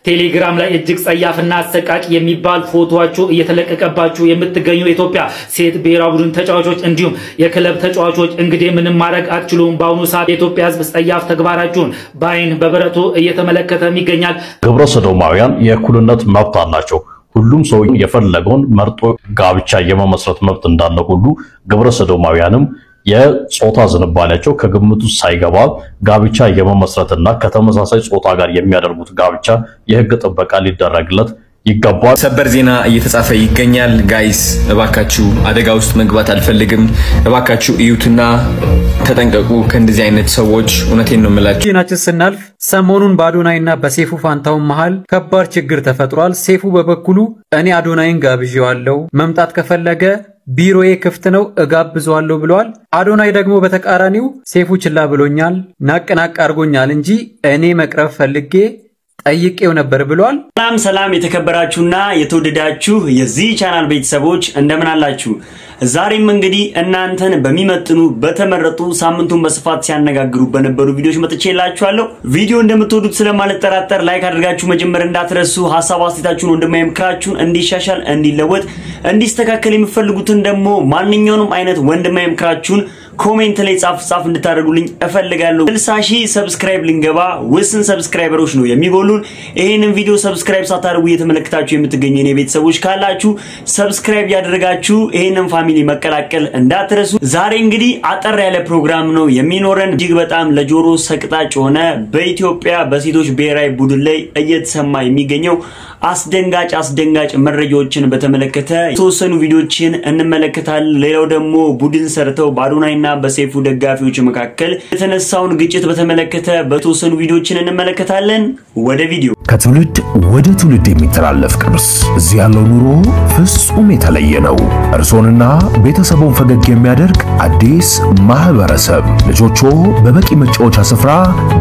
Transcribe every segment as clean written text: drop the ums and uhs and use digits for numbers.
ቴሌግራም ላይ እጅግ ጸያፍና አሰቃቂ የሚባል ፎቶዋቸው እየተለቀቀባችሁ የምትገኙ ኢትዮጵያ ሴት ብሔራዊ ቡድን ተጫዋቾች እንዲሁም የክለብ ተጫዋቾች እንግዲህ ምንም ማድረግ አትችሉም። በአሁኑ ሰዓት የኢትዮጵያ ሕዝብ ጸያፍ ተግባራችሁን በአይን በብረቱ እየተመለከተ ይገኛል። ግብረ ሰዶማውያን የእኩልነት መብት አላቸው። ሁሉም ሰው የፈለገውን መርጦ ጋብቻ የመመስረት መብት እንዳለው ሁሉ ግብረ ሰዶማውያንም የጾታ ዝንባሌያቸው ከግምቱ ሳይገባ ጋብቻ የመመስረትና ከተመሳሳይ ጾታ ጋር የሚያደርጉት ጋብቻ የህግ ጥበቃ ሊደረግለት ይገባል። ሰበር ዜና እየተጻፈ ይገኛል። ጋይስ እባካችሁ አደጋ ውስጥ መግባት አልፈልግም። እባካችሁ እዩትና ተጠንቀቁ ከእንደዚህ አይነት ሰዎች። እውነቴን ነው የምላችሁ። ዜናችን ስናልፍ ሰሞኑን በአዶናይና በሴፉ ፋንታው መሃል ከባድ ችግር ተፈጥሯል። ሴፉ በበኩሉ እኔ አዶናይን ጋብዤዋለሁ፣ መምጣት ከፈለገ ቢሮዬ ክፍት ነው እጋብዘዋለሁ ብሏል። አዶናይ ደግሞ በተቃራኒው ሴፉ ችላ ብሎኛል፣ ናቅናቅ አርጎኛል እንጂ እኔ መቅረብ ፈልጌ ጠይቄው ነበር ብሏል። ሰላም የተከበራችሁና የተወደዳችሁ የዚህ ቻናል ቤተሰቦች እንደምን አላችሁ? ዛሬም እንግዲህ እናንተን በሚመጥኑ በተመረጡ ሳምንቱን በስፋት ሲያነጋግሩ በነበሩ ቪዲዮዎች መጥቼላችኋለሁ። ቪዲዮ እንደምትወዱት ስለማልጠራጠር ላይክ አድርጋችሁ መጀመር እንዳትረሱ። ሐሳብ አስተያየታችሁን ወንድማዬ ምክራችሁን እንዲሻሻል እንዲለወጥ እንዲስተካከል የሚፈልጉትን ደግሞ ማንኛውንም አይነት ወንድማዬ ምክራችሁን ኮሜንት ላይ ጻፍ እንድታደርጉልኝ እፈልጋለሁ። 60,000 ሰብስክራይብ ልንገባ ውስን ሰብስክራይበሮች ነው የሚጎሉን። ይሄንን ቪዲዮ ሰብስክራይብ ሳታደርጉ እየተመለከታችሁ የምትገኙ የኔ ቤተሰቦች ካላችሁ ሰብስክራይብ ያደረጋችሁ ይሄንን ፋሚሊ መቀላቀል እንዳትረሱ። ዛሬ እንግዲህ አጠር ያለ ፕሮግራም ነው የሚኖረን። እጅግ በጣም ለጆሮ ሰቅጣጭ ሆነ በኢትዮጵያ በሴቶች ብሔራዊ ቡድን ላይ እየተሰማ የሚገኘው አስደንጋጭ መረጃዎችን በተመለከተ የተወሰኑ ቪዲዮዎችን እንመለከታለን። ሌላው ደግሞ ቡድን ሰርተው በአዶናይና በሴፉ ደጋፊዎች መካከል የተነሳውን ግጭት በተመለከተ በተወሰኑ ቪዲዮዎችን እንመለከታለን። ወደ ቪዲዮ። ከትውልድ ወደ ትውልድ የሚተላለፍ ቅርስ እዚህ ያለው ኑሮ ፍጹም የተለየ ነው። እርሶንና ቤተሰቦን ፈገግ የሚያደርግ አዲስ ማህበረሰብ። ልጆቹ በበቂ መጫወቻ ስፍራ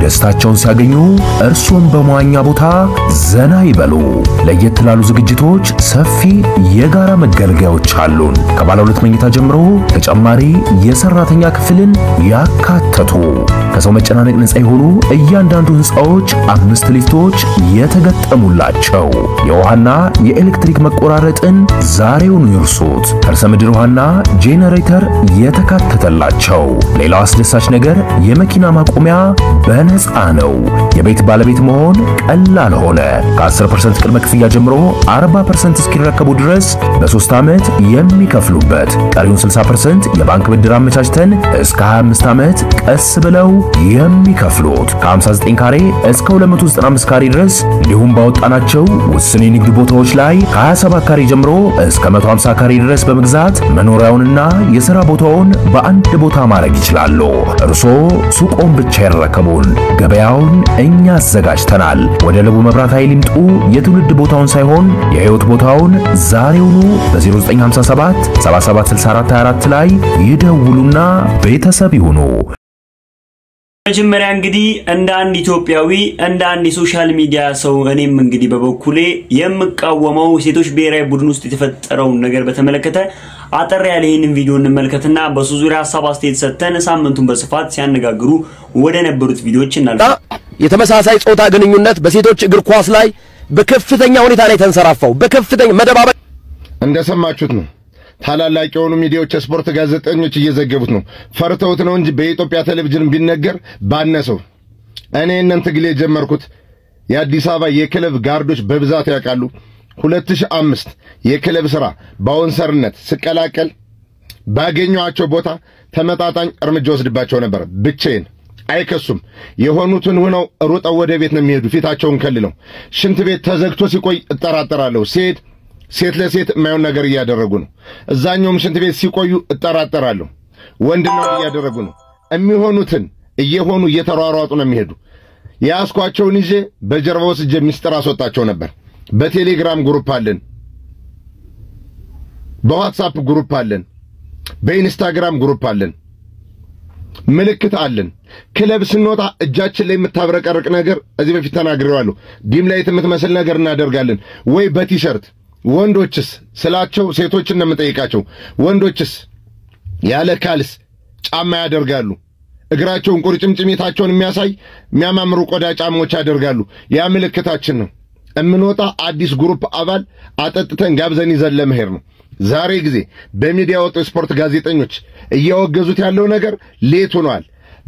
ደስታቸውን ሲያገኙ እርሶን በመዋኛ ቦታ ዘና ይበሉ። ለየት ላሉ ዝግጅቶች ሰፊ የጋራ መገልገያዎች አሉን። ከባለ 2 መኝታ ጀምሮ ተጨማሪ የሰራተኛ ክፍልን ያካተቱ ከሰው መጨናነቅ ነፃ የሆኑ እያንዳንዱ ህንጻዎች 5 ሊፍቶች የተገጠሙላቸው የውሃና የኤሌክትሪክ መቆራረጥን ዛሬውን ይርሱት። ከርሰ ምድር ውሃና ጄነሬተር የተካተተላቸው። ሌላው አስደሳች ነገር የመኪና ማቆሚያ በነፃ ነው። የቤት ባለቤት መሆን ቀላል ሆነ። ከ10% ቅድመ ክፍያ ጀምሮ 40% እስኪረከቡ ድረስ በ3 ዓመት የሚከፍሉበት ቀሪውን 60% የባንክ ብድር አመቻችተን እስከ 25 ዓመት ቀስ ብለው የሚከፍሉት ከ59 ካሬ እስከ 295 ካሬ ድረስ እንዲሁም ባወጣናቸው ውስን የንግድ ቦታዎች ላይ ከ27 ካሬ ጀምሮ እስከ 150 ካሬ ድረስ በመግዛት መኖሪያውንና የሥራ ቦታውን በአንድ ቦታ ማድረግ ይችላሉ። እርሶ ሱቆን ብቻ ይረከቡን፣ ገበያውን እኛ አዘጋጅተናል። ወደ ለቡ መብራት ኃይል ይምጡ። የትውልድ ቦታውን ሳይሆን የህይወት ቦታውን ዛሬውኑ በ0957 776424 ላይ ይደውሉና ቤተሰብ ይሁኑ። መጀመሪያ እንግዲህ እንደ አንድ ኢትዮጵያዊ እንደ አንድ የሶሻል ሚዲያ ሰው እኔም እንግዲህ በበኩሌ የምቃወመው ሴቶች ብሔራዊ ቡድን ውስጥ የተፈጠረው ነገር በተመለከተ አጠር ያለ ይሄንን ቪዲዮ እንመልከትና በሱ ዙሪያ ሐሳብ አስተያየት ሰጥተን ሳምንቱን በስፋት ሲያነጋግሩ ወደ ነበሩት ቪዲዮዎች እናልፋለን። የተመሳሳይ ጾታ ግንኙነት በሴቶች እግር ኳስ ላይ በከፍተኛ ሁኔታ ላይ ተንሰራፋው በከፍተኛ መደባበቅ እንደሰማችሁት ነው። ታላላቅ የሆኑ ሚዲያዎች ስፖርት ጋዜጠኞች እየዘገቡት ነው። ፈርተውት ነው እንጂ በኢትዮጵያ ቴሌቪዥን ቢነገር ባነሰው። እኔ እነን ትግል የጀመርኩት የአዲስ አበባ የክለብ ጋርዶች በብዛት ያውቃሉ። 2005 የክለብ ስራ ባውንሰርነት ስቀላቀል ባገኘዋቸው ቦታ ተመጣጣኝ እርምጃ ወስድባቸው ነበር። ብቻዬን አይከሱም። የሆኑትን ሆነው ሩጠው ወደ ቤት ነው የሚሄዱ ፊታቸውን ከልለው። ሽንት ቤት ተዘግቶ ሲቆይ እጠራጠራለሁ። ሴት ለሴት የማይሆን ነገር እያደረጉ ነው። እዛኛውም ሽንት ቤት ሲቆዩ እጠራጠራለሁ። ወንድ ነው እያደረጉ ነው። የሚሆኑትን እየሆኑ እየተሯሯጡ ነው የሚሄዱ። ያስኳቸውን ይዤ በጀርባው ወስጄ ሚስጥር አስወጣቸው ነበር። በቴሌግራም ግሩፕ አለን፣ በዋትስአፕ ግሩፕ አለን፣ በኢንስታግራም ግሩፕ አለን፣ ምልክት አለን። ክለብ ስንወጣ እጃችን ላይ የምታብረቀርቅ ነገር እዚህ በፊት ተናግሬዋለሁ። ዲም ላይት የምትመስል ነገር እናደርጋለን ወይ በቲሸርት። ወንዶችስ ስላቸው ሴቶችን ነው የምጠይቃቸው። ወንዶችስ ያለ ካልስ ጫማ ያደርጋሉ። እግራቸውን ቁርጭምጭሚታቸውን የሚያሳይ የሚያማምሩ ቆዳ ጫማዎች ያደርጋሉ። ያ ምልክታችን ነው። እምንወጣ አዲስ ግሩፕ አባል አጠጥተን ጋብዘን ይዘን ለመሄድ ነው። ዛሬ ጊዜ በሚዲያ ወጡ ስፖርት ጋዜጠኞች እያወገዙት ያለው ነገር ሌት ሆኗል።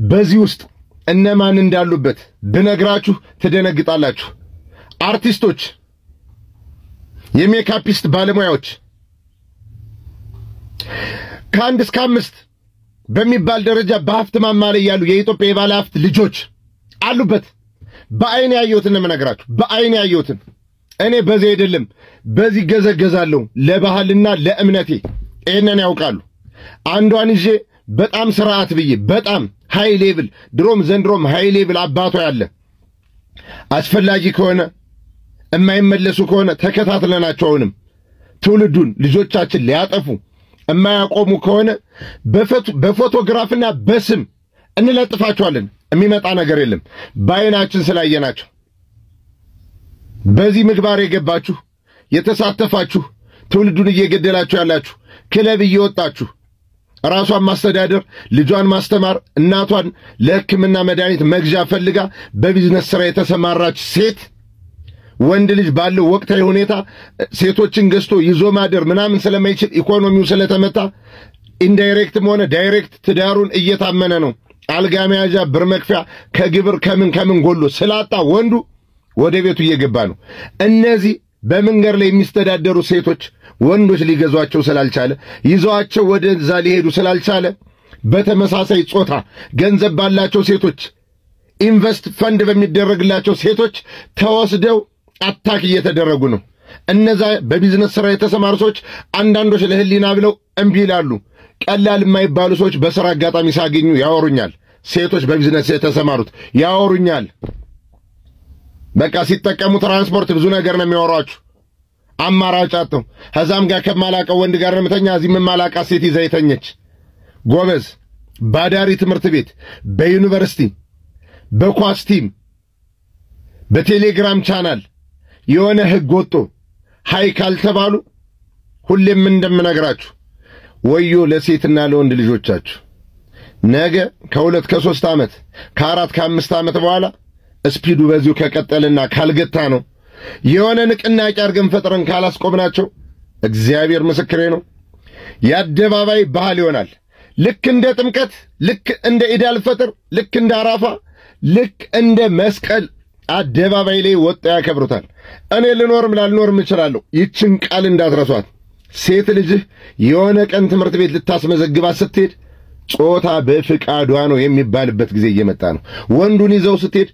በዚህ ውስጥ እነማን እንዳሉበት ብነግራችሁ ትደነግጣላችሁ። አርቲስቶች፣ የሜካፒስት ባለሙያዎች ከአንድ እስከ 5 በሚባል ደረጃ በሀብት ማማ ላይ ያሉ የኢትዮጵያ የባለ ሀብት ልጆች አሉበት። በአይኔ ያየሁትን እነግራችሁ፣ በአይኔ ያየሁትን። እኔ በዚህ አይደለም በዚህ ገዘገዛለሁ ለባህልና ለእምነቴ። እነን ያውቃሉ። አንዷን ይዤ በጣም ስርዓት ብዬ በጣም ሃይ ሌቭል ድሮም ዘንድሮም ሃይ ሌቭል አባቷ ያለ አስፈላጊ ከሆነ የማይመለሱ ከሆነ ተከታትለናቸውንም ትውልዱን ልጆቻችን ሊያጠፉ የማያቆሙ ከሆነ በፎቶግራፍና በስም እንለጥፋቸዋለን። የሚመጣ ነገር የለም። በአይናችን ስላየናቸው በዚህ ምግባር የገባችሁ የተሳተፋችሁ ትውልዱን እየገደላችሁ ያላችሁ ክለብ እየወጣችሁ ራሷን ማስተዳደር ልጇን ማስተማር እናቷን ለሕክምና መድኃኒት መግዣ ፈልጋ በቢዝነስ ስራ የተሰማራች ሴት ወንድ ልጅ ባለው ወቅታዊ ሁኔታ ሴቶችን ገዝቶ ይዞ ማደር ምናምን ስለማይችል ኢኮኖሚው ስለተመታ ኢንዳይሬክትም ሆነ ዳይሬክት ትዳሩን እየታመነ ነው። አልጋ መያዣ ብር መክፈያ ከግብር ከምን ጎሎ ስላጣ ወንዱ ወደ ቤቱ እየገባ ነው። እነዚህ በመንገር ላይ የሚስተዳደሩ ሴቶች ወንዶች ሊገዟቸው ስላልቻለ ይዘዋቸው ወደዛ ሊሄዱ ስላልቻለ በተመሳሳይ ጾታ ገንዘብ ባላቸው ሴቶች ኢንቨስት ፈንድ በሚደረግላቸው ሴቶች ተወስደው አታክ እየተደረጉ ነው። እነዛ በቢዝነስ ስራ የተሰማሩ ሰዎች አንዳንዶች ለህሊና ብለው እምቢ ይላሉ። ቀላል የማይባሉ ሰዎች በስራ አጋጣሚ ሳገኙ ያወሩኛል። ሴቶች በቢዝነስ የተሰማሩት ያወሩኛል። በቃ ሲጠቀሙ ትራንስፖርት ብዙ ነገር ነው የሚያወሯችሁ። አማራጭ አጥተው ከዛም ጋር ከማላቀው ወንድ ጋር ነው መተኛ እዚህ ማላቃ ሴት ይዛ የተኘች ጎበዝ ባዳሪ ትምህርት ቤት በዩኒቨርሲቲ በኳስ ቲም በቴሌግራም ቻናል የሆነ ህግ ወጥቶ ሃይ ካልተባሉ ሁሌም እንደምነግራችሁ ወዮ ለሴትና ለወንድ ልጆቻችሁ። ነገ ከ2 ከ3 ዓመት ከ4 ከ5 ዓመት በኋላ ስፒዱ በዚሁ ከቀጠልና ካልገታ ነው የሆነ ንቅናቄ አርገን ፈጥረን ካላስቆምናቸው እግዚአብሔር ምስክሬ ነው ያደባባይ ባህል ይሆናል። ልክ እንደ ጥምቀት፣ ልክ እንደ ኢዳል ፈጥር፣ ልክ እንደ አራፋ፣ ልክ እንደ መስቀል አደባባይ ላይ ወጣ ያከብሩታል። እኔ ልኖርም ላልኖርም እችላለሁ። ይችን ቃል እንዳትረሷት። ሴት ልጅህ የሆነ ቀን ትምህርት ቤት ልታስመዘግባት ስትሄድ ጾታ በፍቃዷ ነው የሚባልበት ጊዜ እየመጣ ነው። ወንዱን ይዘው ስትሄድ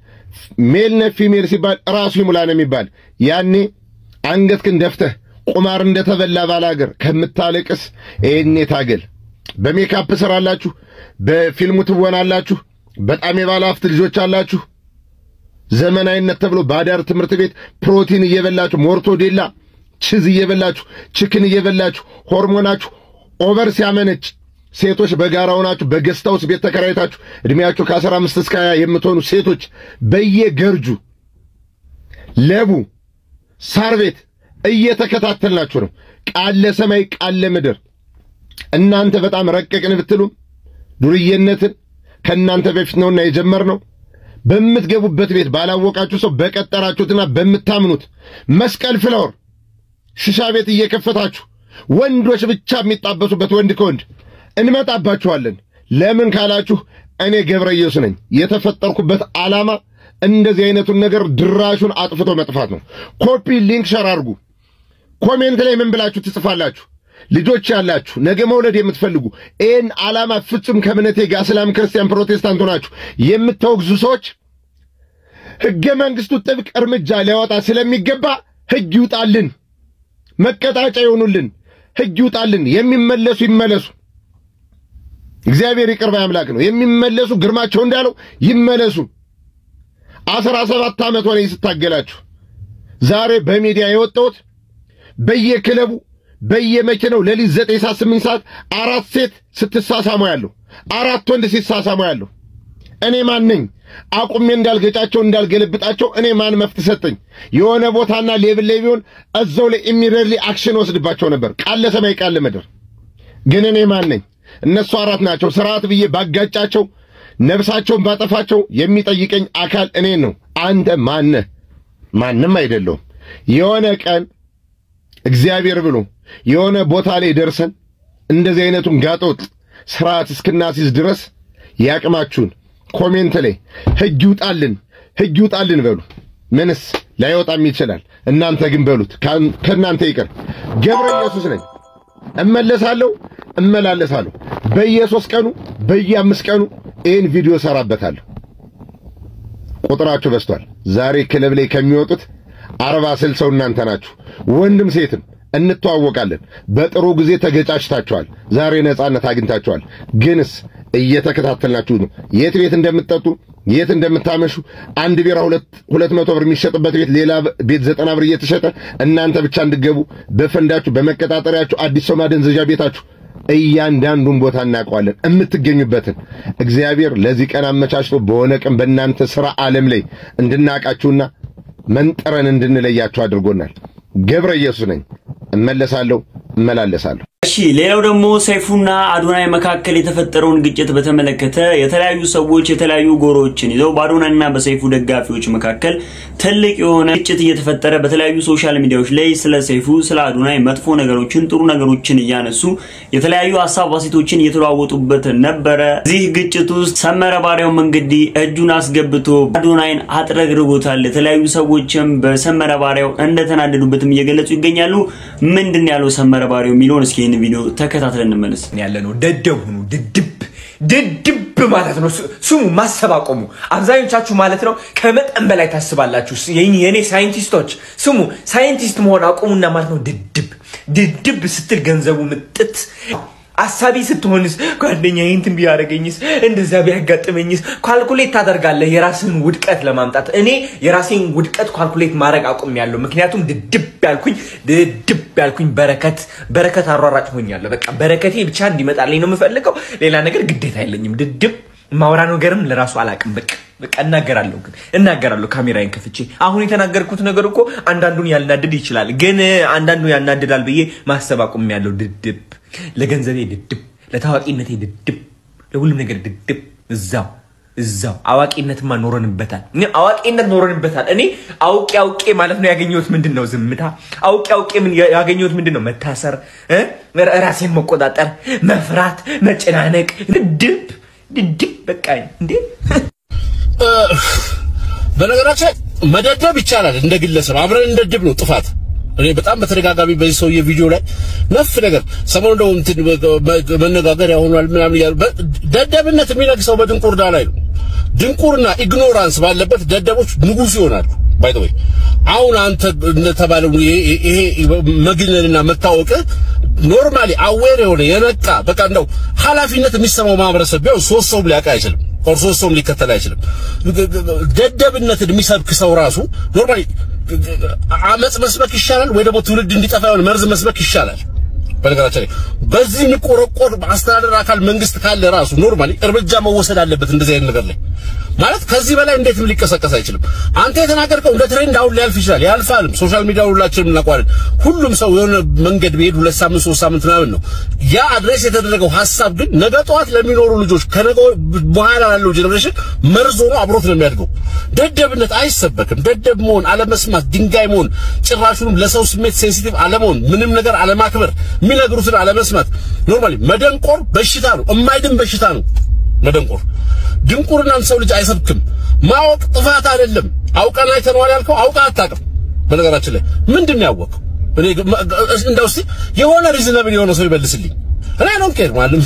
ሜል ነው ፊሜል ሲባል ራሱ ይሙላ ነው የሚባል። ያኔ አንገትክን ደፍተህ ቁማር እንደተበላ ባላገር ከምታለቅስ እኔ ታገል። በሜካፕ ስራላችሁ፣ በፊልሙ ትወናላችሁ፣ በጣም የባለሀብት ልጆች አላችሁ። ዘመናዊነት ተብሎ ባዳር ትምህርት ቤት ፕሮቲን እየበላችሁ ሞርቶዴላ ቺዝ እየበላችሁ ቺክን እየበላችሁ ሆርሞናችሁ ኦቨር ሲያመነጭ ሴቶች በጋራ ሆናችሁ በገስታውስ ቤት ተከራይታችሁ እድሜያችሁ ከ15 እስከ 20 የምትሆኑ ሴቶች በየገርጁ ለቡ ሳር ቤት እየተከታተልናችሁ ነው። ቃለ ሰማይ ቃለ ምድር። እናንተ በጣም ረቀቅን ብትሉም ዱርዬነትን ከናንተ በፊት ነውና የጀመርነው። በምትገቡበት ቤት ባላወቃችሁ ሰው በቀጠራችሁትና በምታምኑት መስቀል ፍላወር ሽሻ ቤት እየከፈታችሁ ወንዶች ብቻ የሚጣበሱበት ወንድ ከወንድ እንመጣባችኋለን። ለምን ካላችሁ እኔ ገብረ ኢየሱስ ነኝ። የተፈጠርኩበት ዓላማ እንደዚህ አይነቱን ነገር ድራሹን አጥፍቶ መጥፋት ነው። ኮፒ ሊንክ ሸር አድርጉ። ኮሜንት ላይ ምን ብላችሁ ትጽፋላችሁ? ልጆች ያላችሁ ነገ መውለድ የምትፈልጉ ይህን ዓላማ ፍጹም ከእምነቴ ጋር እስላም፣ ክርስቲያን፣ ፕሮቴስታንት ሆናችሁ የምታወግዙ ሰዎች ሕገ መንግሥቱ ጥብቅ እርምጃ ሊያወጣ ስለሚገባ ሕግ ይውጣልን፣ መቀጣጫ ይሆኑልን፣ ሕግ ይውጣልን። የሚመለሱ ይመለሱ። እግዚአብሔር ይቅር ባይ አምላክ ነው። የሚመለሱ ግርማቸው እንዳለው ይመለሱ። 17 ዓመት ሆነ ስታገላችሁ። ዛሬ በሚዲያ የወጣሁት በየክለቡ በየመኪናው ለሊት 9 ሰዓት 8 ሰዓት 4 ሴት ስትሳሳሙ ያለው 4 ወንድ ሲሳሳሙ ያለው እኔ ማን ነኝ? አቁሜ እንዳልገጫቸው እንዳልገለብጣቸው እኔ ማን መፍት ሰጠኝ? የሆነ ቦታና ሌብል ላይ ቢሆን እዛው ላይ ኢሚዲየትሊ አክሽን ወስድባቸው ነበር። ቃል ለሰማይ ቃል ለምድር። ግን እኔ ማን ነኝ? እነሱ 4 ናቸው። ስርዓት ብዬ ባጋጫቸው ነፍሳቸውን ባጠፋቸው የሚጠይቀኝ አካል እኔ ነው። አንተ ማን ነህ? ማንም አይደለሁም። የሆነ ቀን እግዚአብሔር ብሎ የሆነ ቦታ ላይ ደርሰን እንደዚህ አይነቱን ጋጦጥ ስርዓት እስክናስይዝ ድረስ ያቅማችሁን ኮሜንት ላይ ህግ ይውጣልን በሉ። ምንስ ላይወጣም ይችላል። እናንተ ግን በሉት ከናንተ ይቀር። ገብረ ኢየሱስ ነኝ። እመላለሳለሁ። በየ3 ቀኑ በየ5 ቀኑ ይህን ቪዲዮ ሰራበታለሁ። ቁጥራችሁ በዝቷል። ዛሬ ክለብ ላይ ከሚወጡት 40 ሰው እናንተ ናችሁ። ወንድም ሴትም እንተዋወቃለን። በጥሩ ጊዜ ተገጫጭታችኋል። ዛሬ ነፃነት አግኝታችኋል። ግንስ እየተከታተልናችሁ ነው። የት ቤት እንደምትጠጡ የት እንደምታመሹ አንድ ቢራ 200 ብር የሚሸጥበት ቤት ሌላ ቤት 90 ብር እየተሸጠ እናንተ ብቻ እንድገቡ በፈንዳችሁ በመቀጣጠሪያችሁ አዲስ ሰው ማደንዘዣ ቤታችሁ እያንዳንዱን ቦታ እናውቀዋለን። እምትገኙበትን እግዚአብሔር ለዚህ ቀን አመቻችቶ በሆነ ቀን በእናንተ ሥራ ዓለም ላይ እንድናቃችሁና መንጠረን እንድንለያችሁ አድርጎናል። ገብረ ኢየሱስ ነኝ። እመላለሳለሁ። እሺ ሌላው ደግሞ ሰይፉና አዶናይ መካከል የተፈጠረውን ግጭት በተመለከተ የተለያዩ ሰዎች የተለያዩ ጎሮችን ይዘው በአዶናይና በሰይፉ ደጋፊዎች መካከል ትልቅ የሆነ ግጭት እየተፈጠረ በተለያዩ ሶሻል ሚዲያዎች ላይ ስለ ሰይፉ ስለ አዶናይ መጥፎ ነገሮችን ጥሩ ነገሮችን እያነሱ የተለያዩ ሐሳብ አስተያየቶችን እየተለዋወጡበት ነበረ። እዚህ ግጭት ውስጥ ሰመረ ባሪያው እንግዲህ እጁን አስገብቶ አዶናይን አጥረግርጎታል። የተለያዩ ሰዎችም በሰመረ ባሪያው እንደተናደዱበትም እየገለጹ ይገኛሉ። ምንድነው ያለው ሰመረ ባሪያው የሚለውን እስኪ ቪዲዮ ተከታትለን እንመለስ። ያለነው ደደብ ሁኑ ድድብ ማለት ነው። ስሙ ማሰባቆሙ አብዛኞቻችሁ ማለት ነው ከመጠን በላይ ታስባላችሁ። የኔ ሳይንቲስቶች ስሙ ሳይንቲስት መሆን አቆሙና ማለት ነው ድድብ ስትል ገንዘቡ ምጥት አሳቢ ስትሆንስ ጓደኛዬ እንትን ቢያረገኝስ እንደዛ ቢያጋጥመኝስ ካልኩሌት ታደርጋለህ የራስን ውድቀት ለማምጣት። እኔ የራሴን ውድቀት ካልኩሌት ማድረግ አቆምያለሁ። ምክንያቱም ድድብ ያልኩኝ በረከት አሯራጭ ሆኛለሁ። በቃ በረከቴ ብቻ እንዲመጣልኝ ነው የምፈልገው። ሌላ ነገር ግዴታ የለኝም። ድድብ ማውራ ነገርም ለራሱ አላቅም። በቃ እናገራለሁ ካሜራዬን ከፍቼ። አሁን የተናገርኩት ነገር እኮ አንዳንዱን ያልናደድ ይችላል፣ ግን አንዳንዱ ያናደዳል ብዬ ማሰብ አቆምያለሁ። ድድብ ለገንዘቤ ድድብ፣ ለታዋቂነቴ ድድብ፣ ለሁሉም ነገር ድድብ። እዛው አዋቂነትማ ኖረንበታል። እኔ አውቄ ማለት ነው ያገኘሁት ምንድነው? ዝምታ። አውቄ ምን ያገኘሁት ምንድነው? መታሰር፣ ራሴን መቆጣጠር፣ መፍራት፣ መጨናነቅ። ድድብ በቃ እንዴ። በነገራችን መደደብ ይቻላል። እንደ ግለሰብ አብረን እንደድብ ነው ጥፋት። እኔ በጣም በተደጋጋሚ በዚህ ሰውዬ ቪዲዮ ላይ ነፍ ነገር ሰሞኑን ነው እንትን መነጋገር ያሆናል ምናምን ያሉ ደደብነት የሚነግሰው በድንቁርና ላይ ነው። ድንቁርና ኢግኖራንስ ባለበት ደደቦች ንጉስ ይሆናሉ። ባይ ዘ ወይ አሁን አንተ እንደተባለው ይሄ መግነንና መታወቅ ኖርማሊ አዌር የሆነ የነቃ በቃ እንደው ኃላፊነት የሚሰማው ማህበረሰብ ቢሆን 3 ሰው ሊያውቅ አይችልም። ሶስት ሰው ሊከተል አይችልም። ደደብነትን የሚሰብክ ሰው ራሱ ኖርማሊ አመጽ መስበክ ይሻላል ወይ ደግሞ ትውልድ እንዲጠፋ የሆነ መርዝ መስበክ ይሻላል። በነገራችን ላይ በዚህ ንቆረቆር አስተዳደር አካል መንግስት ካለ ራሱ ኖርማሊ እርምጃ መወሰድ አለበት እንደዚህ አይነት ነገር ላይ ማለት ከዚህ በላይ እንዴትም ሊቀሰቀስ አይችልም። አንተ የተናገርከው እንደ ትሬንድ አሁን ሊያልፍ ይችላል፣ ያልፋልም። ሶሻል ሚዲያው ሁላችንም እናውቃለን። ሁሉም ሰው የሆነ መንገድ ቢሄድ 2 ሳምንት 3 ሳምንት ምናምን ነው ያ አድሬስ የተደረገው ሐሳብ ግን ነገ ጠዋት ለሚኖሩ ልጆች ከነገ በኋላ ያለው ጄኔሬሽን መርዞ ነው አብሮት ነው የሚያድገው። ደደብነት አይሰበክም። ደደብ መሆን፣ አለመስማት፣ ድንጋይ መሆን፣ ጭራሹንም ለሰው ስሜት ሴንሲቲቭ አለመሆን፣ ምንም ነገር አለማክበር፣ የሚነግሩትን አለመስማት ኖርማሊ መደንቆር በሽታ ነው። የማይድን በሽታ ነው መደንቆር። ድንቁርናን ሰው ልጅ አይሰብክም። ማወቅ ጥፋት አይደለም። አውቀን አይተነዋል ያልከው አውቀህ አታውቅም። በነገራችን ላይ ምንድነው ያወቀው? እኔ እንደው እስቲ የሆነ ሪዝነብል የሆነ ሰው ይበልስልኝ። እኔ ነው ከር ማለት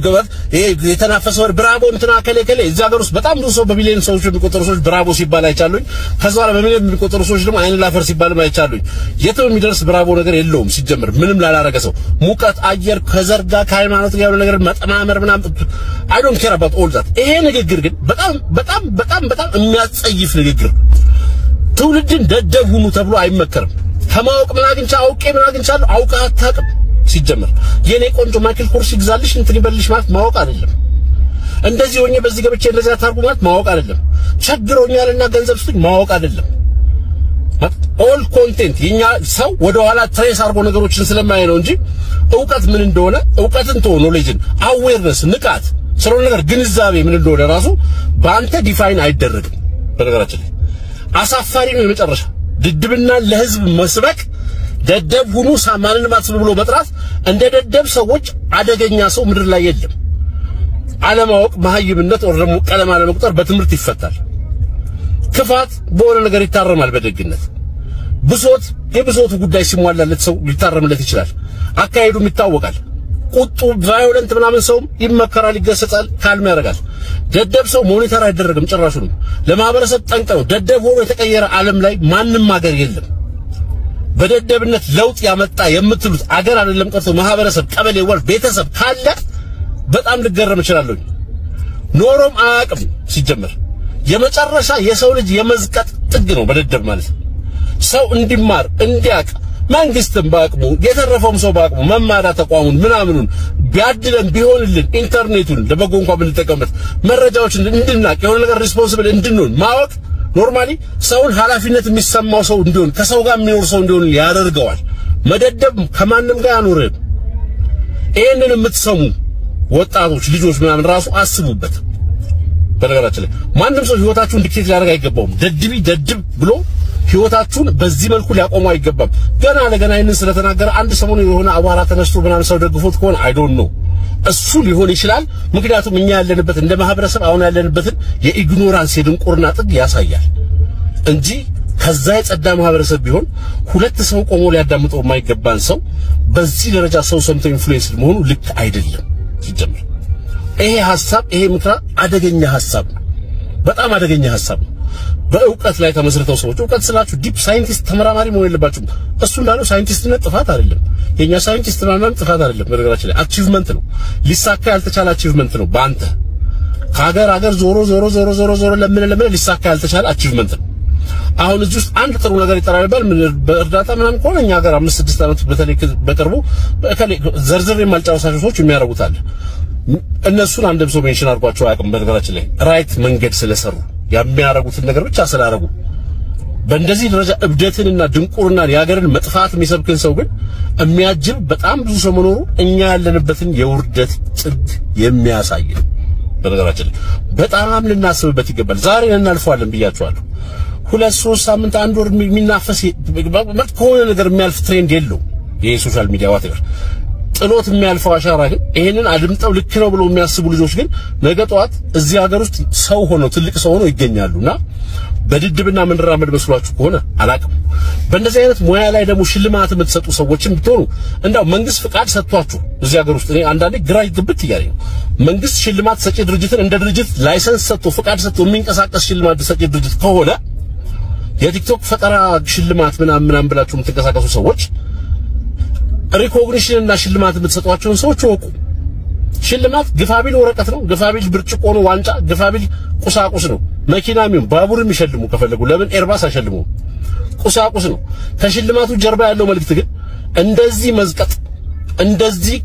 ገባት ይሄ የተናፈሰው ብራቮ እንትና ከለከለ እዛ ሀገር ውስጥ በጣም ብዙ ሰው በሚሊዮን ሰዎች የሚቆጠሩ ሰዎች ብራቮ ሲባል አይቻሉኝ። ከዛ በኋላ በሚሊዮን የሚቆጠሩ ሰዎች ደግሞ አይን ላፈር ሲባል አይቻሉኝ። የትም የሚደርስ ብራቮ ነገር የለውም ሲጀምር ምንም ላላረገ ሰው ሙቀት አየር ከዘርጋ ከሃይማኖት ጋር ነገር መጠማመር ምናምን I don't care about all that። ይሄ ንግግር ግን በጣም የሚያጸይፍ ንግግር። ትውልድን ደደብ ሁኑ ተብሎ አይመከርም። ከማወቅ ምን አግኝቻለሁ አውቀህ አታውቅም። ሲጀምር የኔ ቆንጆ ማይክል ኮርስ ይግዛልሽ እንትን ይበልሽ ማለት ማወቅ አይደለም። እንደዚህ ሆኜ በዚህ ገብቼ እንደዚህ አታርጉ ማለት ማወቅ አይደለም። ቸግሮኛልና ገንዘብ ስጡኝ ማወቅ አይደለም። ኦል ኮንቴንት የኛ ሰው ወደ ኋላ ትሬስ አርጎ ነገሮችን ስለማይ ነው እንጂ ዕውቀት ምን እንደሆነ ዕውቀትን ተው ኖሌጅን አዌርነስ ንቃት ስለሆነ ነገር ግንዛቤ ምን እንደሆነ ራሱ በአንተ ዲፋይን አይደረግም። በነገራችን ላይ አሳፋሪ ነው የመጨረሻ ድድብና ለህዝብ መስበክ ደደብ ሁኑ ሳማንን ማጥሉ ብሎ መጥራት እንደ ደደብ ሰዎች አደገኛ ሰው ምድር ላይ የለም። አለማወቅ መሐይብነት ወር ደግሞ ቀለም አለመቁጠር በትምህርት ይፈታል። ክፋት በሆነ ነገር ይታረማል በደግነት። ብሶት የብሶቱ ጉዳይ ሲሟላለት ሰው ሊታረምለት ይችላል። አካሄዱም ይታወቃል። ቁጡ ቫዮለንት ምናምን ሰው ይመከራል፣ ይገሰጻል፣ ካልም ያደርጋል። ደደብ ሰው ሞኒተር አይደረግም ጭራሹንም። ለማህበረሰብ ጠንቅ ነው። ደደብ ሆኖ የተቀየረ ዓለም ላይ ማንም ሀገር የለም። በደደብነት ለውጥ ያመጣ የምትሉት አገር አይደለም ቀርቶ ማህበረሰብ፣ ቀበሌ፣ ወር ቤተሰብ ካለ በጣም ልገረም እችላለሁ። ኖሮም አያውቅም ሲጀመር። የመጨረሻ የሰው ልጅ የመዝቀጥ ጥግ ነው በደደብ ማለት። ሰው እንዲማር እንዲያቅ መንግስትም ባቅሙ የተረፈውም ሰው ባቅሙ መማሪያ ተቋሙን ምናምኑን ቢያድለን ቢሆንልን ኢንተርኔቱን ለበጎ እንኳን ብንጠቀምበት መረጃዎችን እንድናቅ የሆነ ነገር ሪስፖንሲብል እንድንሆን ማወቅ ኖርማሊ ሰውን ኃላፊነት የሚሰማው ሰው እንዲሆን ከሰው ጋር የሚኖር ሰው እንዲሆን ያደርገዋል። መደደብ ከማንም ጋር ያኖርም። ይሄንን የምትሰሙ ወጣቶች ልጆች ምናምን ራሱ አስቡበት። በነገራችን ላይ ማንም ሰው ህይወታችሁን ዲክቴት ሊያደርግ አይገባውም። ደድብ ብሎ ህይወታችሁን በዚህ መልኩ ሊያቆሙ አይገባም። ገና ለገና ይሄንን ስለተናገረ አንድ ሰሞኑ የሆነ አቧራ ተነስቶ ምናምን ሰው ደግፎት ከሆነ አይ ዶንት ኖ እሱ ሊሆን ይችላል። ምክንያቱም እኛ ያለንበት እንደ ማህበረሰብ አሁን ያለንበትን የኢግኖራንስ የድንቁርና ጥግ ያሳያል እንጂ ከዛ የጸዳ ማህበረሰብ ቢሆን ሁለት ሰው ቆሞ ሊያዳምጠው የማይገባን ሰው በዚህ ደረጃ ሰው ሰምቶ ኢንፍሉዌንስ መሆኑ ልክ አይደለም። ሲጀምር ይሄ ሐሳብ ይሄ ምክራ አደገኛ ሐሳብ ነው። በጣም አደገኛ ሐሳብ ነው። በእውቀት ላይ ተመስርተው ሰዎች እውቀት ስላችሁ ዲፕ ሳይንቲስት ተመራማሪ መሆን የለባችሁም። እሱ እንዳለው ሳይንቲስትነት ጥፋት አይደለም። የኛ ሳይንቲስት ምናምን ጥፋት አይደለም። በነገራችን ላይ አቺቭመንት ነው። ሊሳካ ያልተቻለ አቺቭመንት ነው። ባንተ ከሀገር ዞሮ ለምን ሊሳካ ያልተቻለ አቺቭመንት ነው። አሁን እዚህ ውስጥ አንድ ጥሩ ነገር ይጠራ ነበር በእርዳታ ምናምን ከሆነ እኛ ሀገር 5-6 ዓመት በተለይ በቅርቡ ዘርዝር የማልጫወሳቸው ሰዎች የሚያደርጉት አለ። እነሱን አንድም ሰው ሜንሽን አድርጓቸው አያውቅም። በነገራችን ላይ ራይት መንገድ ስለሰሩ የሚያደርጉትን ነገር ብቻ ስላደረጉ በእንደዚህ ደረጃ እብደትንና ድንቁርናን የሀገርን መጥፋት የሚሰብክን ሰው ግን የሚያጅብ በጣም ብዙ ሰው መኖሩ እኛ ያለንበትን የውርደት ጥግ የሚያሳይ ነው። በነገራችን ላይ በጣም ልናስብበት ይገባል። ዛሬ እናልፈዋለን ብያቸዋለሁ። 2-3 ሳምንት አንድ ወር የሚናፈስ ከሆነ ነገር የሚያልፍ ትሬንድ የለው። ይሄ ሶሻል ሚዲያ ዋትር ጥሎት የሚያልፈው አሻራ ግን ይሄንን አድምጠው ልክ ነው ብለው የሚያስቡ ልጆች ግን ነገ ጧት እዚህ ሀገር ውስጥ ሰው ሆነው ትልቅ ሰው ሆነው ይገኛሉና በድድብና መንራመድ መስሏችሁ ከሆነ አላቅም። በእንደዚህ አይነት ሙያ ላይ ደግሞ ሽልማት የምትሰጡ ሰዎችም ብትሆኑ እንዳው መንግስት ፍቃድ ሰጥቷችሁ እዚህ ሀገር ውስጥ እኔ አንዳንዴ ግራ ይግብት ይያለኝ። መንግስት ሽልማት ሰጪ ድርጅትን እንደ ድርጅት ላይሰንስ ሰጥቶ ፍቃድ ሰጥቶ የሚንቀሳቀስ ሽልማት ሰጪ ድርጅት ከሆነ የቲክቶክ ፈጠራ ሽልማት ምናምን ብላችሁ የምትንቀሳቀሱ ሰዎች ሪኮግኒሽን እና ሽልማት የምትሰጧቸውን ሰዎች ወቁ። ሽልማት ግፋቢል ወረቀት ነው፣ ግፋቢል ብርጭቆ ነው፣ ዋንጫ ግፋቢል ቁሳቁስ ነው። መኪናም ባቡር የሚሸልሙ ከፈለጉ ለምን ኤርባስ አይሸልሙ? ቁሳቁስ ነው። ከሽልማቱ ጀርባ ያለው መልእክት ግን እንደዚህ መዝቀጥ፣ እንደዚህ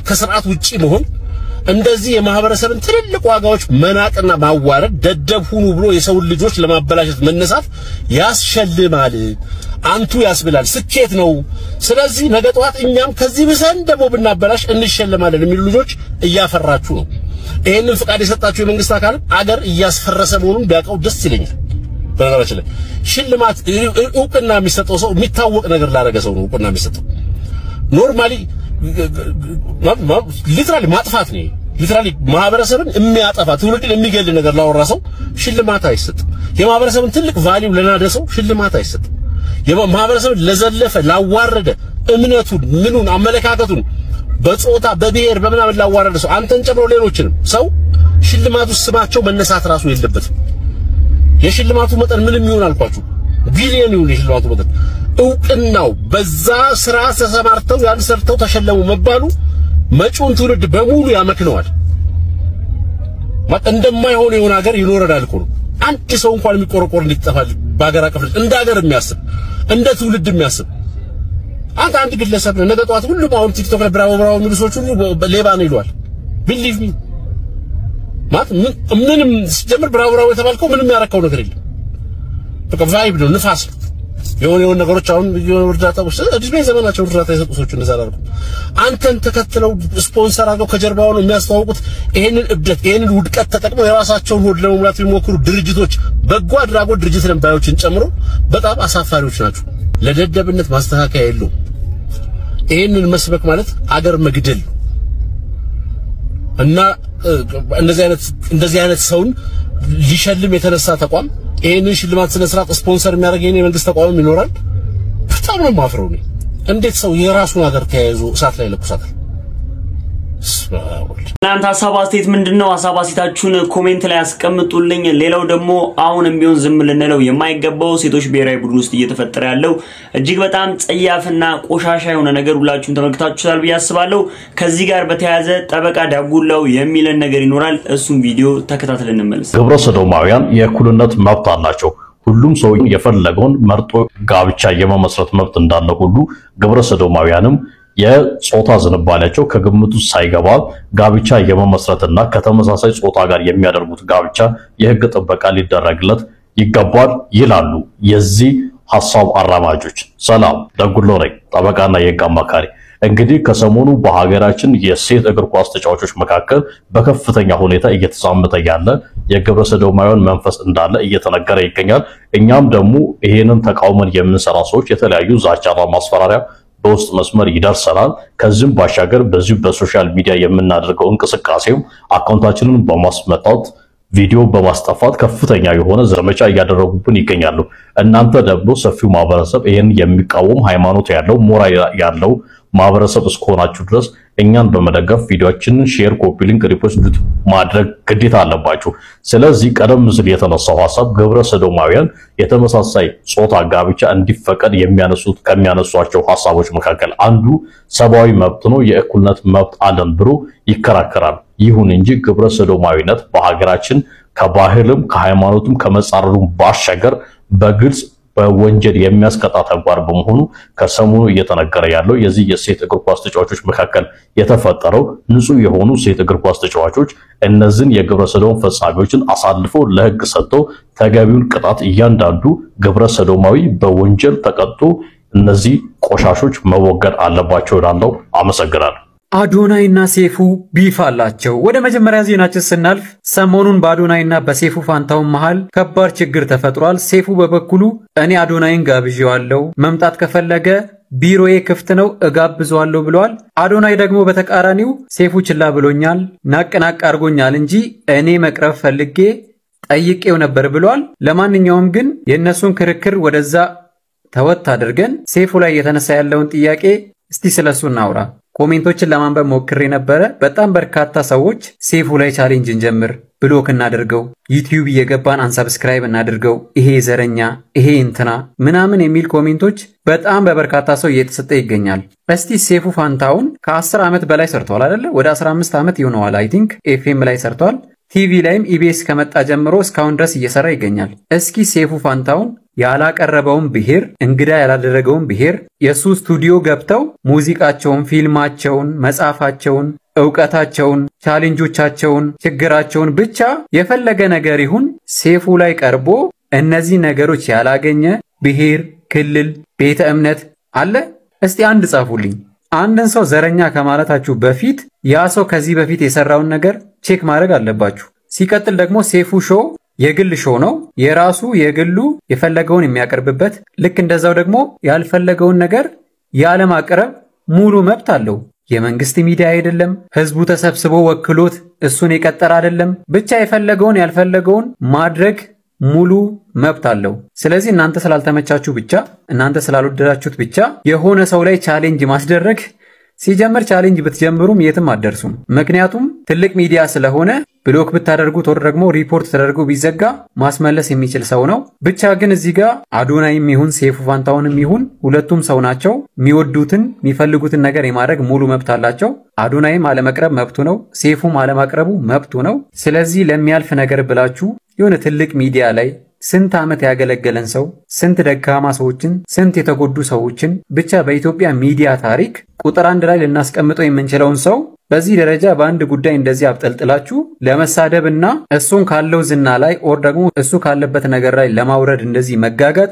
ከስርዓት ውጪ መሆን፣ እንደዚህ የማህበረሰብን ትልልቅ ዋጋዎች መናቅና ማዋረድ፣ ደደብ ሁኑ ብሎ የሰው ልጆች ለማበላሸት መነሳት ያስሸልማል፣ አንቱ ያስብላል፣ ስኬት ነው። ስለዚህ ነገ ጧት እኛም ከዚህ ብሰን ደግሞ ብናበላሽ እንሸለማለን የሚሉ ልጆች እያፈራችሁ ነው። ይሄንን ፍቃድ የሰጣችሁ የመንግስት አካል አገር እያስፈረሰ መሆኑን ቢያውቀው ደስ ይለኛል። በነገራችን ላይ ሽልማት እውቅና የሚሰጠው ሰው የሚታወቅ ነገር ላደረገ ሰው ነው እውቅና የሚሰጠው። ኖርማሊ ሊትራሊ ማጥፋት ነው። ሊትራሊ ማህበረሰብን የሚያጠፋ ትውልድን የሚገል ነገር ላወራ ሰው ሽልማት አይሰጥም። የማህበረሰብን ትልቅ ቫልዩ ለናደ ሰው ሽልማት አይሰጥም። የማህበረሰብን ለዘለፈ ላዋረደ እምነቱን ምኑን አመለካከቱን በጾታ በብሔር በምናምን ላዋረደ ሰው አንተን ጨምሮ ሌሎችንም ሰው ሽልማቱ ስማቸው መነሳት ራሱ የለበትም። የሽልማቱ መጠን ምንም ይሆን አልኳችሁ ቢሊየን ይሁን የሽልማቱ መጠን እውቅናው በዛ ስራ ተሰማርተው ያን ሰርተው ተሸለሙ መባሉ መጪውን ትውልድ በሙሉ ያመክነዋል። እንደማይሆን የሆነ ሀገር ይኖረናል እኮ ነው። አንድ ሰው እንኳን የሚቆረቆር እንዲጠፋል በአገር አቀፍ እንደ ሀገር የሚያስብ እንደ ትውልድ የሚያስብ አንድ ግለሰብ ነው። ነገ ጧት ሁሉም አሁን ቲክቶክ ላይ ብራቮ የሚሉ ሰዎች ሁሉ ሌባ ነው ይሏል። ቢሊቭ ሚ ምንም ሲጀምር ብራቮ የተባልከው ምንም ያረከው ነገር የለም። በቃ ቫይብ ነው፣ ንፋስ የሆነ ነገሮች አሁን እርዳታ እድሜ ዘመናቸው እርዳታ የሰጡ ሰዎች እንደዛ አላልኩ። አንተን ተከትለው ስፖንሰር አድርገው ከጀርባ ሆነው የሚያስተዋውቁት ይሄንን እብደት ይሄንን ውድቀት ተጠቅመው የራሳቸውን ሆድ ለመሙላት የሚሞክሩ ድርጅቶች በጎ አድራጎት ድርጅት ለምባዮችን ጨምሮ በጣም አሳፋሪዎች ናቸው። ለደደብነት ማስተካከያ የለውም። ይሄንን መስበክ ማለት አገር መግደል እና እንደዚህ አይነት ሰውን ሊሸልም የተነሳ ተቋም ይሄንን ሽልማት ስነ ስርዓት ስፖንሰር የሚያደርግ የመንግስት ተቋም ይኖራል? በጣም ነው ማፍረው ነው። እንዴት ሰው የራሱን ሀገር ተያይዞ እሳት ላይ ለኩሳታል? እናንተ ሐሳብ አስተያየት ምንድነው? ሐሳብ አስተያየታችሁን ኮሜንት ላይ አስቀምጡልኝ። ሌላው ደግሞ አሁንም ቢሆን ዝም ልንለው የማይገባው ሴቶች ብሔራዊ ቡድን ውስጥ እየተፈጠረ ያለው እጅግ በጣም ጸያፍና ቆሻሻ የሆነ ነገር ሁላችሁም ተመልክታችኋል ብዬ አስባለሁ። ከዚህ ጋር በተያያዘ ጠበቃ ዳጉላው የሚለን ነገር ይኖራል። እሱም ቪዲዮ ተከታትለን እንመለስ። ግብረ ሰዶማውያን የእኩልነት መብት አላቸው። ሁሉም ሰው የፈለገውን መርጦ ጋብቻ የመመስረት መብት እንዳለ ሁሉ ግብረ ሰዶማውያንም የጾታ ዝንባሌያቸው ከግምቱ ሳይገባ ጋብቻ የመመስረትና ከተመሳሳይ ጾታ ጋር የሚያደርጉት ጋብቻ የሕግ ጥበቃ ሊደረግለት ይገባል ይላሉ የዚህ ሐሳብ አራማጆች። ሰላም ደጉሎ ነኝ፣ ጠበቃና የሕግ አማካሪ። እንግዲህ ከሰሞኑ በሀገራችን የሴት እግር ኳስ ተጫዋቾች መካከል በከፍተኛ ሁኔታ እየተዛመተ ያለ የግብረ ሰዶማውያን መንፈስ እንዳለ እየተነገረ ይገኛል። እኛም ደግሞ ይሄንን ተቃውመን የምንሰራ ሰዎች የተለያዩ ዛቻና ማስፈራሪያ በውስጥ መስመር ይደርሰናል። ከዚህም ባሻገር በዚህ በሶሻል ሚዲያ የምናደርገው እንቅስቃሴው አካውንታችንን በማስመጣት ቪዲዮ በማስጠፋት ከፍተኛ የሆነ ዘመቻ እያደረጉብን ይገኛሉ። እናንተ ደግሞ ሰፊው ማህበረሰብ ይሄን የሚቃወም ሃይማኖት ያለው ሞራል ያለው ማህበረሰብ እስከሆናችሁ ድረስ እኛን በመደገፍ ቪዲዮአችንን ሼር፣ ኮፒ ሊንክ፣ ሪፖስት ማድረግ ግዴታ አለባችሁ። ስለዚህ ቀደም ሲል የተነሳው ሐሳብ ግብረ ሰዶማውያን የተመሳሳይ ጾታ ጋብቻ እንዲፈቀድ ከሚያነሷቸው ሐሳቦች መካከል አንዱ ሰብአዊ መብት ነው፣ የእኩልነት መብት አለን ብሎ ይከራከራል። ይሁን እንጂ ግብረ ሰዶማዊነት በሀገራችን ከባህልም ከሃይማኖትም ከመጻረሩም ባሻገር በግልጽ በወንጀል የሚያስቀጣ ተግባር በመሆኑ ከሰሞኑ እየተነገረ ያለው የዚህ የሴት እግር ኳስ ተጫዋቾች መካከል የተፈጠረው ንጹህ የሆኑ ሴት እግር ኳስ ተጫዋቾች እነዚህን የግብረ ሰዶም ፈጻሚዎችን አሳልፎ ለሕግ ሰጥተው ተገቢውን ቅጣት እያንዳንዱ ግብረ ሰዶማዊ በወንጀል ተቀጥቶ እነዚህ ቆሻሾች መወገድ አለባቸው እላለሁ። አመሰግናለሁ። አዶናይና ሴፉ ቢፍ አላቸው። ወደ መጀመሪያ ዜናችን ስናልፍ ሰሞኑን በአዶናይና በሴፉ ፋንታውን መሃል ከባድ ችግር ተፈጥሯል። ሴፉ በበኩሉ እኔ አዶናይን ጋብዤዋለሁ፣ መምጣት ከፈለገ ቢሮዬ ክፍት ነው እጋብዘዋለሁ ብለዋል። አዶናይ ደግሞ በተቃራኒው ሴፉ ችላ ብሎኛል፣ ናቅ አድርጎኛል እንጂ እኔ መቅረብ ፈልጌ ጠይቄው ነበር ብለዋል። ለማንኛውም ግን የእነሱን ክርክር ወደዛ ተወት አድርገን ሴፉ ላይ የተነሳ ያለውን ጥያቄ እስቲ ስለሱ እናውራ። ኮሜንቶችን ለማንበብ ሞክሬ ነበረ። በጣም በርካታ ሰዎች ሴፉ ላይ ቻሌንጅ እንጀምር፣ ብሎክ እናድርገው፣ ዩቲዩብ እየገባን አንሰብስክራይብ እናድርገው፣ ይሄ ዘረኛ፣ ይሄ እንትና ምናምን የሚል ኮሜንቶች በጣም በበርካታ ሰው እየተሰጠ ይገኛል። እስቲ ሴፉ ፋንታውን ከ10 ዓመት በላይ ሰርቷል አይደለ? ወደ 15 ዓመት ይሆነዋል። አይ ቲንክ ኤፍኤም ላይ ሰርቷል። ቲቪ ላይም ኢቢኤስ ከመጣ ጀምሮ እስካሁን ድረስ እየሰራ ይገኛል። እስኪ ሴፉ ፋንታውን ያላቀረበውን ብሔር እንግዳ ያላደረገውን ብሔር የሱ ስቱዲዮ ገብተው ሙዚቃቸውን፣ ፊልማቸውን፣ መጽሐፋቸውን፣ ዕውቀታቸውን፣ ቻሌንጆቻቸውን፣ ችግራቸውን ብቻ የፈለገ ነገር ይሁን ሴፉ ላይ ቀርቦ እነዚህ ነገሮች ያላገኘ ብሔር፣ ክልል፣ ቤተ እምነት አለ? እስቲ አንድ ጻፉልኝ። አንድን ሰው ዘረኛ ከማለታችሁ በፊት ያ ሰው ከዚህ በፊት የሰራውን ነገር ቼክ ማድረግ አለባችሁ። ሲቀጥል ደግሞ ሴፉ ሾው የግል ሾው ነው። የራሱ የግሉ የፈለገውን የሚያቀርብበት፣ ልክ እንደዛው ደግሞ ያልፈለገውን ነገር ያለማቅረብ ሙሉ መብት አለው። የመንግስት ሚዲያ አይደለም፣ ህዝቡ ተሰብስቦ ወክሎት እሱን የቀጠረ አይደለም። ብቻ የፈለገውን ያልፈለገውን ማድረግ ሙሉ መብት አለው። ስለዚህ እናንተ ስላልተመቻችሁ ብቻ፣ እናንተ ስላልወደዳችሁት ብቻ የሆነ ሰው ላይ ቻሌንጅ ማስደረግ ሲጀምር ቻሌንጅ ብትጀምሩም የትም አትደርሱም። ምክንያቱም ትልቅ ሚዲያ ስለሆነ ብሎክ ብታደርጉት ወር ደግሞ ሪፖርት ተደርጎ ቢዘጋ ማስመለስ የሚችል ሰው ነው። ብቻ ግን እዚህ ጋር አዶናይም ይሁን ሴፉ ፋንታውንም ይሁን ሁለቱም ሰው ናቸው። የሚወዱትን የሚፈልጉትን ነገር የማድረግ ሙሉ መብት አላቸው። አዶናይም አለመቅረብ መብቱ ነው፣ ሴፉም አለማቅረቡ መብቱ ነው። ስለዚህ ለሚያልፍ ነገር ብላችሁ የሆነ ትልቅ ሚዲያ ላይ ስንት ዓመት ያገለገለን ሰው፣ ስንት ደካማ ሰዎችን፣ ስንት የተጎዱ ሰዎችን ብቻ በኢትዮጵያ ሚዲያ ታሪክ ቁጥር 1 ላይ ልናስቀምጠው የምንችለውን ሰው በዚህ ደረጃ በአንድ ጉዳይ እንደዚህ አብጠልጥላችሁ ለመሳደብና እሱን ካለው ዝና ላይ ኦር ደግሞ እሱ ካለበት ነገር ላይ ለማውረድ እንደዚህ መጋጋጥ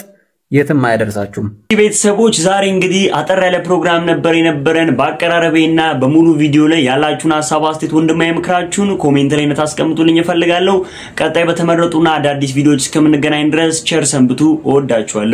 የትም አያደርሳችሁም። ቤተሰቦች ዛሬ እንግዲህ አጠር ያለ ፕሮግራም ነበር የነበረን። በአቀራረቤና በሙሉ ቪዲዮ ላይ ያላችሁን ሐሳብ አስተያየት ወንድማዊ ምክራችሁን ኮሜንት ላይ እንድታስቀምጡልኝ እፈልጋለሁ። ቀጣይ በተመረጡና አዳዲስ ቪዲዮዎች እስከምንገናኝ ድረስ ቸር ሰንብቱ። እወዳችኋለሁ።